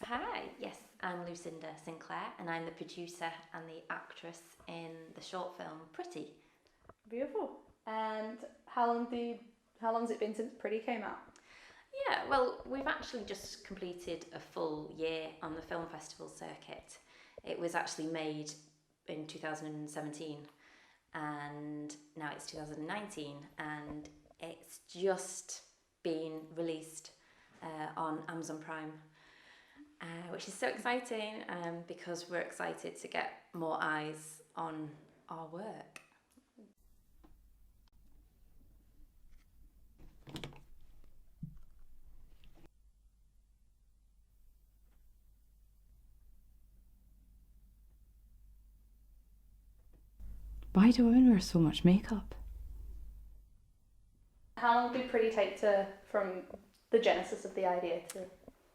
Hi, yes, I'm Lucinda Sinclair, and I'm the producer and the actress in the short film Pretty. Beautiful. And how long's it been since Pretty came out? Yeah, well, we've actually just completed a full year on the film festival circuit. It was actually made in 2017, and now it's 2019, and it's just been released on Amazon Prime. Which is so exciting because we're excited to get more eyes on our work. Why do women wear so much makeup? How long did Pretty take from the genesis of the idea to?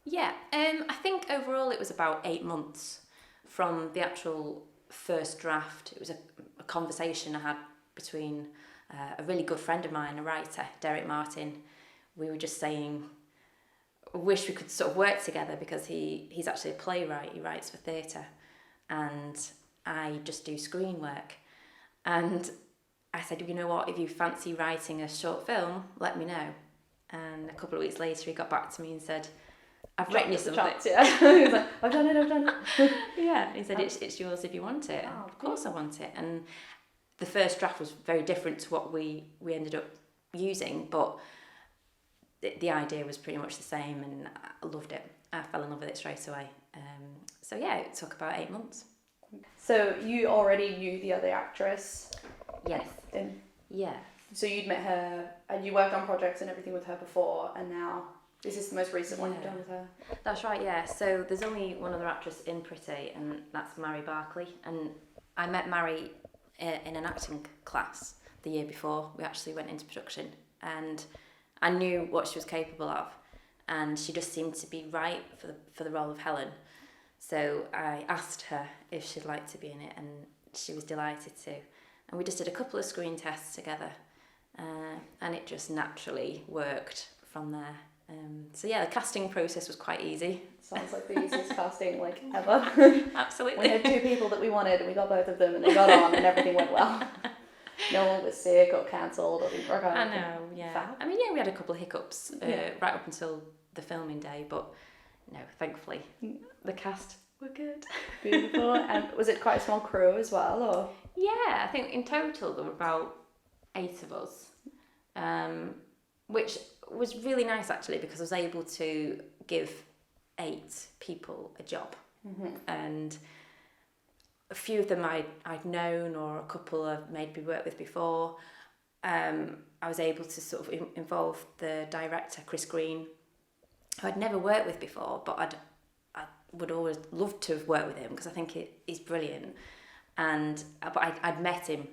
Yeah, I think overall it was about 8 months from the actual first draft. It was a conversation I had between a really good friend of mine, a writer, Derek Martin. We were just saying, I wish we could sort of work together because he's actually a playwright, he writes for theatre, and I just do screen work. And I said, you know what, if you fancy writing a short film, let me know. And a couple of weeks later, he got back to me and said, I've written you something. Chance, yeah. He was like, I've done it. Yeah, he said, it's yours if you want it. Oh, Of course I want it. And the first draft was very different to what we ended up using, but the idea was pretty much the same, and I loved it. I fell in love with it straight away. So yeah, it took about 8 months. So you already knew the other actress, Yes. and Yeah. so you'd met her and you worked on projects and everything with her before, and now this is the most recent one you've Yeah. done with her. That's right, yeah. So there's only one other actress in Pretty, and that's Mary Barclay. And I met Mary in an acting class the year before we actually went into production, and I knew what she was capable of, and she just seemed to be right for the role of Helen. So I asked her if she'd like to be in it, and she was delighted to. And we just did a couple of screen tests together, and it just naturally worked from there. So yeah, the casting process was quite easy. Sounds like the easiest casting like ever. Absolutely. We had two people that we wanted and we got both of them and they got on and everything went well. No one was sick or cancelled or didn't work out. I know, yeah. Fab. I mean, yeah, we had a couple of hiccups Yeah. right up until the filming day, but no, thankfully, the cast were good. Beautiful. And was it quite a small crew as well, or? Yeah, I think in total there were about 8 of us, which was really nice actually because I was able to give 8 people a job. Mm-hmm. And a few of them I'd known, or a couple I've maybe worked with before. I was able to sort of involve the director, Chris Green, who I'd never worked with before, but I would always love to have worked with him because I think he's brilliant. But I'd met him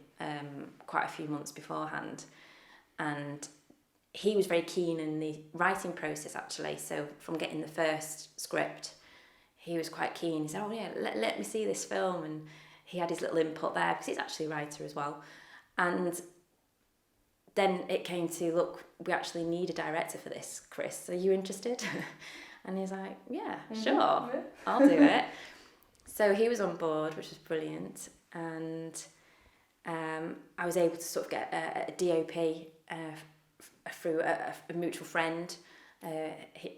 quite a few months beforehand, and he was very keen in the writing process actually. So from getting the first script, he was quite keen. He said, oh yeah, let me see this film, and he had his little input there because he's actually a writer as well. And then it came to, look, we actually need a director for this, Chris, are you interested? And he's like, yeah, sure, Yeah. I'll do it. So he was on board, which was brilliant, and I was able to sort of get a DOP through a mutual friend.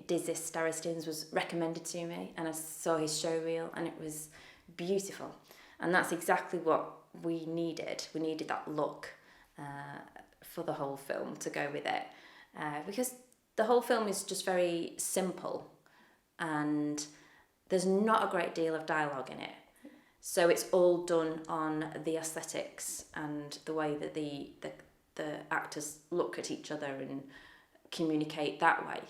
Dizzy Starostins was recommended to me, and I saw his show reel, and it was beautiful. And that's exactly what we needed. We needed that look for the whole film to go with it, because the whole film is just very simple, and there's not a great deal of dialogue in it. So it's all done on the aesthetics and the way that the actors look at each other and communicate that way.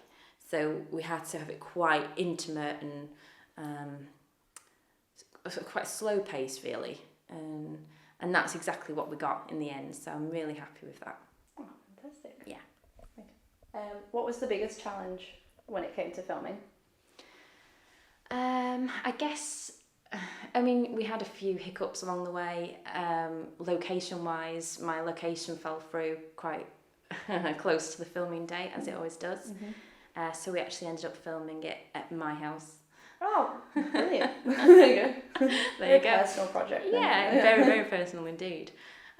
So we had to have it quite intimate and quite slow pace really. And that's exactly what we got in the end. So I'm really happy with that. Oh, fantastic. Yeah. What was the biggest challenge when it came to filming? I guess, I mean, we had a few hiccups along the way. Location-wise, my location fell through quite close to the filming date, as it always does. Mm-hmm. So we actually ended up filming it at my house. Oh, brilliant. There you go. There Very you go. personal project. Then. Yeah, very, very personal indeed.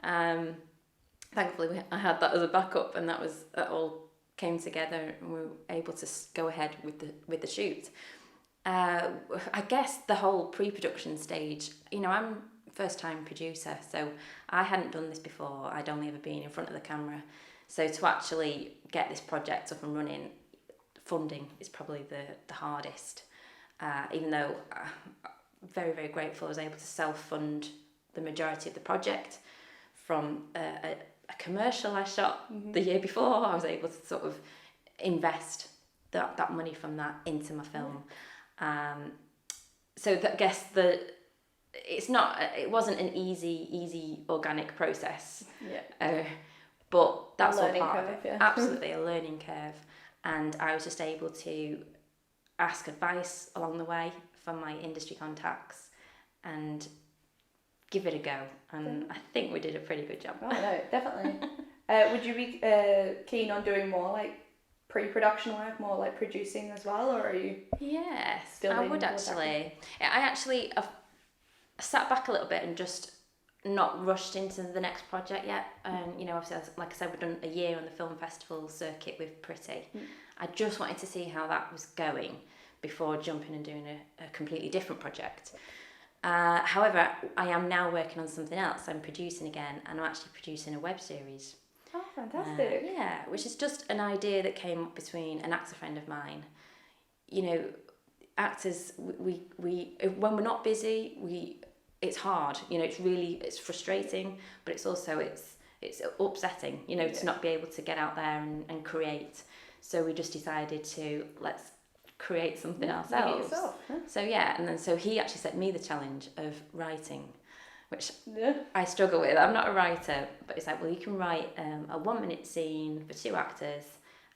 Thankfully, I had that as a backup, and that all came together, and we were able to go ahead with the shoot. I guess the whole pre-production stage, I'm first-time producer, so I hadn't done this before. I'd only ever been in front of the camera. So to actually get this project up and running, funding is probably the hardest. Even though I'm very, very grateful I was able to self-fund the majority of the project from a commercial I shot the year before. I was able to sort of invest that money from that into my film. So I guess it wasn't an easy organic process. Yeah. But that's all learning part curve, of it. yeah. Absolutely, a learning curve. And I was just able to ask advice along the way from my industry contacts and give it a go. And I think we did a pretty good job. Oh no, definitely. Would you be keen on doing more like pre-production work, more like producing as well, or are you? Yes, Still I leaning would towards actually. I actually sat back a little bit and just not rushed into the next project yet. Obviously, like I said, we've done a year on the film festival circuit with Pretty. I just wanted to see how that was going before jumping and doing a completely different project. However, I am now working on something else. I'm producing again, and I'm actually producing a web series. Oh, fantastic. Which is just an idea that came up between an actor friend of mine. Actors, we when we're not busy, it's hard. It's frustrating, but it's also it's upsetting. To not be able to get out there and create. So we just decided let's create something ourselves. So he actually set me the challenge of writing, which I struggle with. I'm not a writer, but it's like, well, you can write a 1-minute scene for 2 actors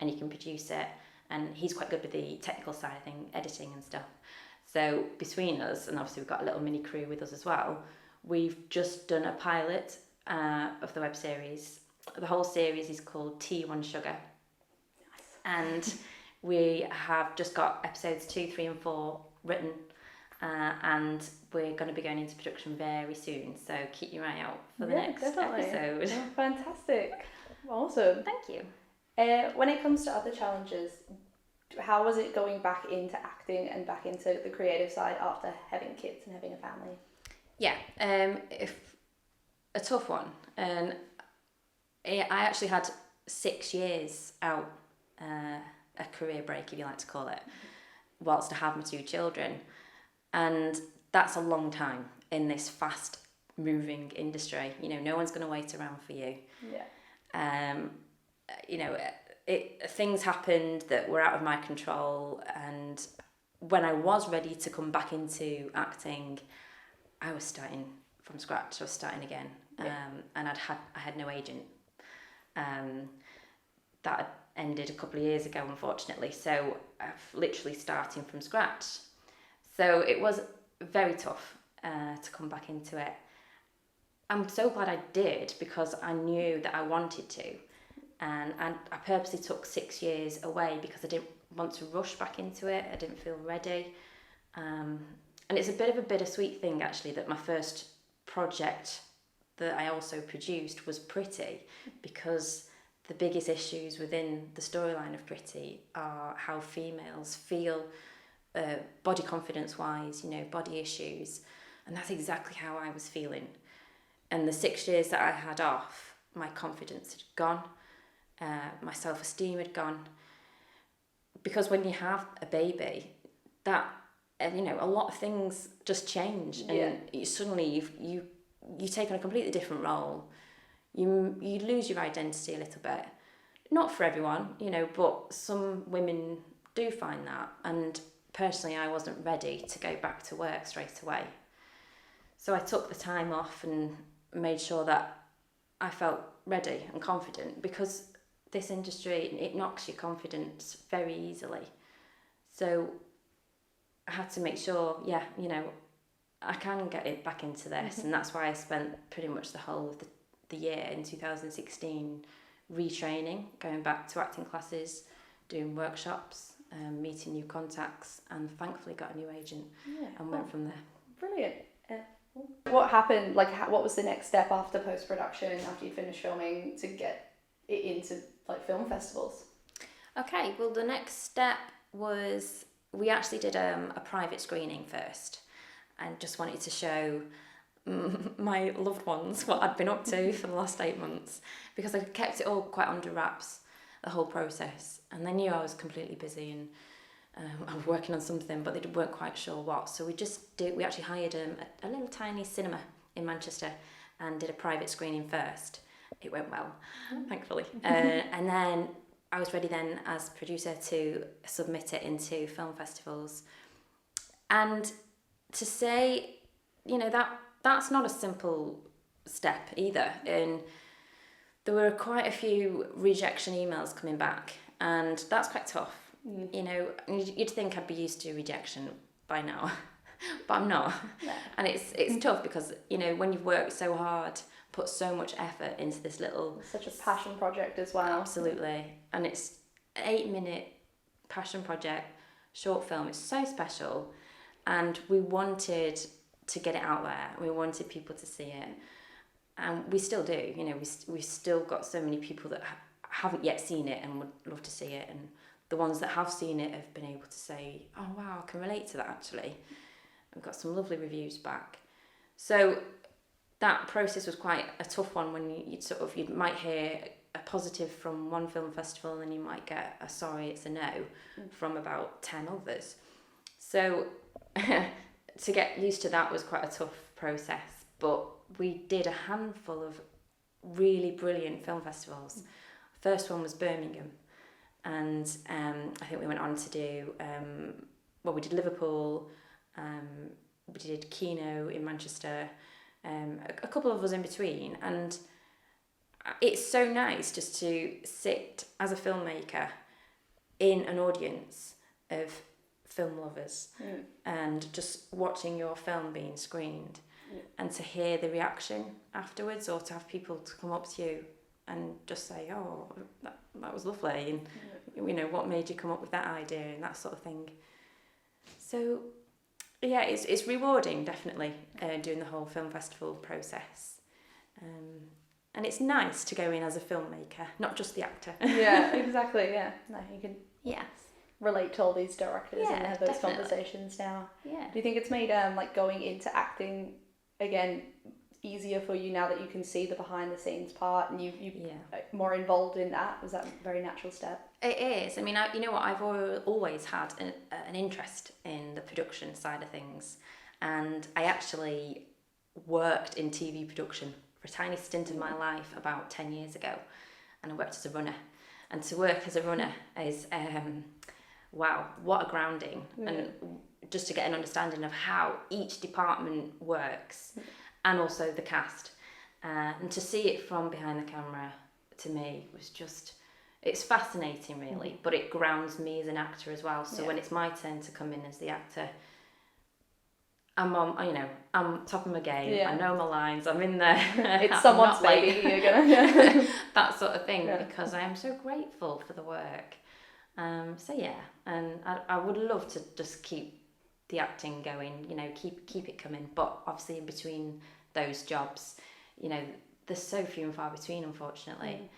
and you can produce it. And he's quite good with the technical side of things, editing and stuff. So between us, and obviously we've got a little mini crew with us as well, we've just done a pilot of the web series. The whole series is called T1 Sugar. And we have just got episodes 2, 3 and 4 written, and we're going to be going into production very soon, so keep your eye out for the next episode. Oh, fantastic. Awesome. Thank you. When it comes to other challenges, how was it going back into acting and back into the creative side after having kids and having a family? Yeah, if a tough one. And I actually had 6 years out, a career break, if you like to call it, whilst I have my 2 children. And that's a long time in this fast moving industry. No one's going to wait around for you. Yeah. Things happened that were out of my control, and when I was ready to come back into acting, I was starting from scratch. I was starting again. And I had no agent. That ended a couple of years ago, unfortunately. So I'm literally starting from scratch. So it was very tough to come back into it. I'm so glad I did, because I knew that I wanted to. And I purposely took 6 years away because I didn't want to rush back into it. I didn't feel ready. And it's a bit of a bittersweet thing, actually, that my first project that I also produced was Pretty, because the biggest issues within the storyline of Pretty are how females feel, body confidence wise, body issues. And that's exactly how I was feeling. And the 6 years that I had off, my confidence had gone, my self-esteem had gone. Because when you have a baby, that, a lot of things just change. And suddenly you take on a completely different role. You lose your identity a little bit. Not for everyone, but some women do find that. And personally, I wasn't ready to go back to work straight away. So I took the time off and made sure that I felt ready and confident, because this industry, it knocks your confidence very easily. So I had to make sure, I can get it back into this. And that's why I spent pretty much the whole of the year in 2016 retraining, going back to acting classes, doing workshops, meeting new contacts, and thankfully got a new agent Yeah. and went from there. Brilliant. Yeah. What happened? Like, what was the next step after post-production, after you finished filming, to get it into like film festivals? Okay, well, the next step was we actually did a private screening first, and just wanted to show my loved ones what I'd been up to for the last 8 months, because I kept it all quite under wraps the whole process, and they knew I was completely busy and I was working on something, but they weren't quite sure what. So we actually hired a little tiny cinema in Manchester and did a private screening first. It went well, thankfully, and then I was ready then as producer to submit it into film festivals. And to say, that's not a simple step either. And there were quite a few rejection emails coming back, and that's quite tough. You'd think I'd be used to rejection by now, but I'm not. No. And it's tough because, when you've worked so hard, put so much effort into this little... It's such a passion project as well. Absolutely. And it's an 8-minute passion project, short film. It's so special. And we wanted to get it out there. We wanted people to see it. And we still do. We've still got so many people that haven't yet seen it and would love to see it. And the ones that have seen it have been able to say, oh, wow, I can relate to that, actually. We've got some lovely reviews back. So that process was quite a tough one when you might hear a positive from one film festival and then you might get a sorry, it's a no from about 10 others. So to get used to that was quite a tough process, but we did a handful of really brilliant film festivals. First one was Birmingham, and I think we went on to do, we did Liverpool, we did Kino in Manchester, a couple of us in between, and it's so nice just to sit as a filmmaker in an audience of film lovers and just watching your film being screened and to hear the reaction afterwards, or to have people to come up to you and just say, oh, that was lovely, and what made you come up with that idea, and that sort of thing. So yeah, it's rewarding, definitely, doing the whole film festival process. And it's nice to go in as a filmmaker, not just the actor. Yeah, exactly, yeah. No, you can Yes. relate to all these directors and have those definitely. conversations now. Yeah. Do you think it's made going into acting again easier for you now that you can see the behind the scenes part and you more involved in that? Was that a very natural step? It is. I mean, I've always had an interest in the production side of things, and I actually worked in TV production for a tiny stint of my life about 10 years ago, and I worked as a runner. And to work as a runner is, wow, what a grounding, and just to get an understanding of how each department works, and also the cast, and to see it from behind the camera, to me was just, it's fascinating really, but it grounds me as an actor as well. So when it's my turn to come in as the actor, I'm top of my game. I know my lines. I'm in there. It's someone's baby. You're gonna that sort of thing, because I am so grateful for the work. So yeah, and I would love to just keep the acting going. Keep it coming. But obviously, in between those jobs, there's so few and far between, unfortunately.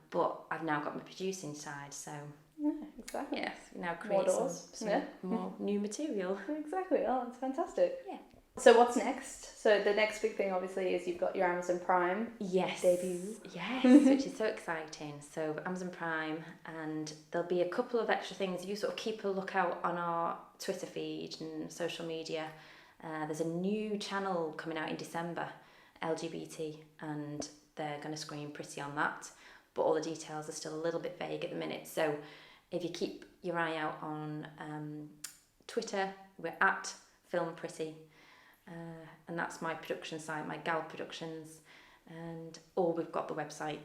But I've now got my producing side, so. Yeah, exactly. Yes, now create some more new material. Exactly. Oh, that's fantastic. Yeah. So what's next? So the next big thing obviously is you've got your Amazon Prime debut. Yes, which is so exciting. So Amazon Prime, and there'll be a couple of extra things. You sort of keep a lookout on our Twitter feed and social media. There's a new channel coming out in December, LGBT, and they're going to screen Pretty on that. But all the details are still a little bit vague at the minute. So if you keep your eye out on Twitter, we're at Film Pretty, and that's my production site, my Gal Productions, or we've got the website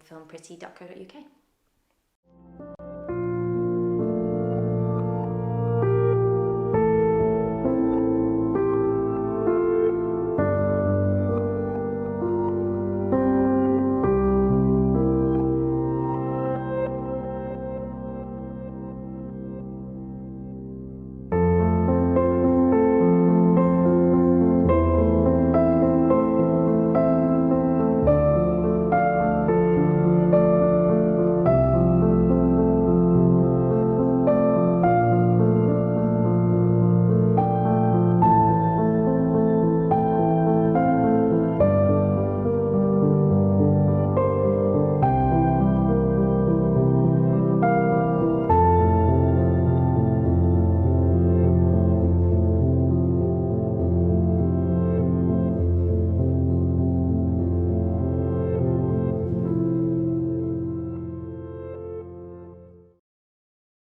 filmpretty.co.uk.